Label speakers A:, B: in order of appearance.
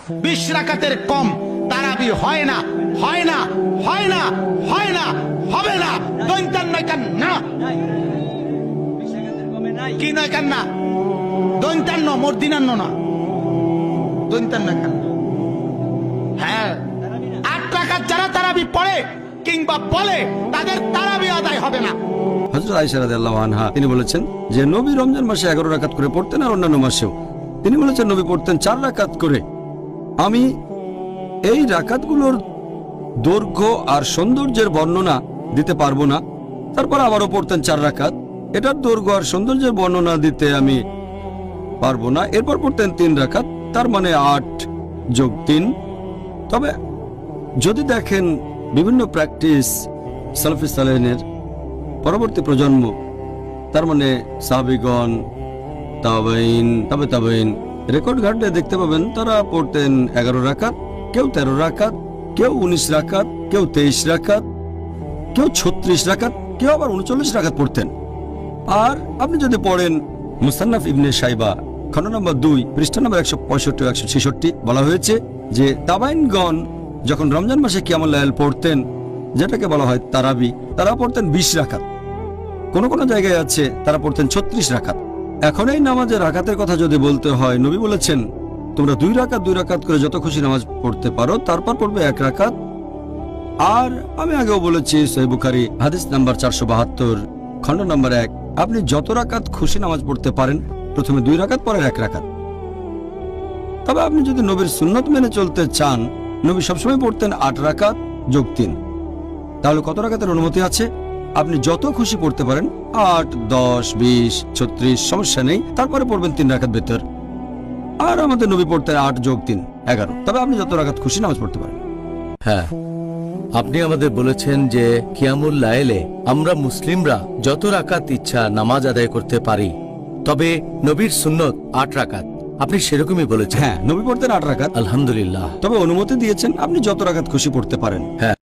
A: 20 রাকাতের কম তারাবি হয় না, হয় না, হয় না, হয় না, হবে না। দৈন্তান নয় কেন না, কি নয় কেন না, দৈন্তান্ন মর্দিনান্ন না, দৈন্তান্ন কেন। হ্যাঁ, 8 রাকাত যারা তারাবি পড়ে কিংবা বলে তাদের তারাবি আদায় হবে না।
B: হযরত আয়েশা রাদিয়াল্লাহু আনহা তিনি বলেছেন যে নবী রমজান মাসে 11 রাকাত করে পড়তেন আর অন্যান্য মাসেও তিনি বলেছেন নবী পড়তেন 4 রাকাত করে। আমি এই রাকাতগুলোর দৈর্ঘ্য আর সৌন্দর্যের বর্ণনা দিতে পারবো না, তারপর আবারও পড়তেন 4 রাকাত। এটার দৈর্ঘ্য আর সৌন্দর্যের বর্ণনা দিতে আমি পারবো না। এরপর পড়তেন 3 রাকাত, তার মানে 8 যোগ 3। তবে যদি দেখেন বিভিন্ন প্র্যাকটিস সালাফি সালেহিনের পরবর্তী প্রজন্ম, তার মানে সাহাবীগণ, তাবেঈন, তাবে তাবেঈন, রেকর্ড ঘাটলে দেখতে পাবেন তারা পড়তেন 11 রাকাত, কেউ 13 রাকাত, কেউ 19 রাকাত, কেউ 23 রাকাত, কেউ 36 রাকাত, কেউ আবার 39 রাকাত পড়তেন। আর আপনি যদি পড়েন মুসান্নাফ ইবনে শাইবা খণ্ড নম্বর 2 পৃষ্ঠা নম্বর 165 ও 166 বলা হয়েছে যে তাবাইনগণ যখন রমজান মাসে কিয়ামুল লাইল পড়তেন, যেটাকে বলা হয় তারাবি, তারা পড়তেন 20 রাকাত। কোন কোন জায়গায় আছে তারা পড়তেন 36 রাকাত। এখন এই নামাজের রাকাতের কথা যদি বলতে হয়, নবী বলেছেন তোমরা 2 রাকাত করে যত খুশি নামাজ পড়তে পারো, তারপর পড়বে 1 রাকাত। আর আমি আগেও বলেছি সহিহ বুখারী হাদিস নাম্বার 472 খণ্ড নম্বর 1, আপনি যত রাকাত খুশি নামাজ পড়তে পারেন, প্রথমে 2 রাকাত পরে 1 রাকাত। তবে আপনি যদি নবীর সুন্নত মেনে চলতে চান, নবী সবসময় পড়তেন 8 রাকাত যোগ 3। তাহলে কত রাকাতের অনুমতি আছে? আপনি যত খুশি পড়তে পারেন, 8, 10, 20, 36 সমস্যা নেই। তারপরে পড়বেন 3 রাকাত বেতর। আর আমাদের নবী পড়তেন 8 যোগ 3 11। তবে আপনি যত রাকাত খুশি নামাজ পড়তে পারেন।
C: হ্যাঁ, আপনি আমাদের বলেছেন যে কিয়ামুল লাইলে আমরা মুসলিমরা যত রাকাত ইচ্ছা নামাজ আদায় করতে পারি, তবে নবীর সুন্নত 8 রাকাত। আপনি সেরকমই বলেছেন।
B: হ্যাঁ, নবী পড়তেন 8 রাকাত।
C: আলহামদুলিল্লাহ।
B: তবে অনুমতি দিয়েছেন আপনি যত রাকাত খুশি পড়তে পারেন।
C: হ্যাঁ।